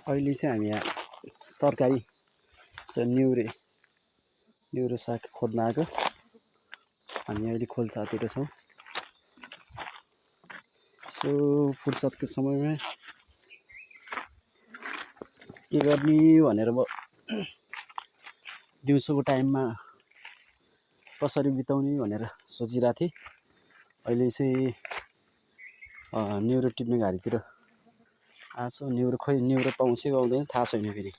अहिले चाहिँ हामी यहाँ तरकारी निउरो साग खोज्न आएको। हामी अहिले खोल्सातिर छौँ। सो फुर्सदको समयमा के गर्ने भनेर दिउँसोको टाइममा कसरी बिताउने भनेर सोचिरहेको थिएँ। अहिले चाहिँ निउरो टिप्ने घारीतिर आएको। निउरो पाउँछ कि पाउँदैन थाहा छैन। फेरि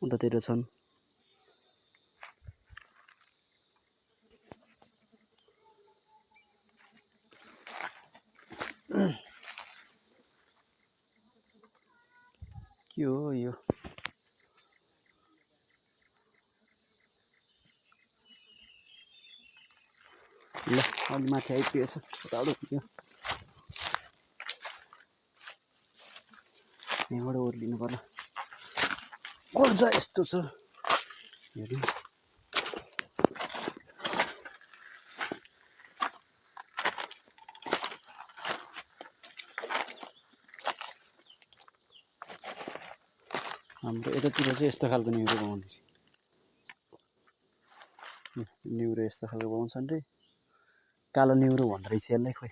उतातिर छन्। के हो यो? ल अलि माथि आइपुगेछ। टाढो पुग्यो। यहाँबाट ओर्लिनु पर्ला। खोल्सा यस्तो छ। हेर्नु हाम्रो यतातिर चाहिँ यस्तो खालको निउरो पाउँछ। निउरो यस्तो खालको पाउँछन् रे। कालो निउरो भन्दो रहेछ यसलाई। खोइ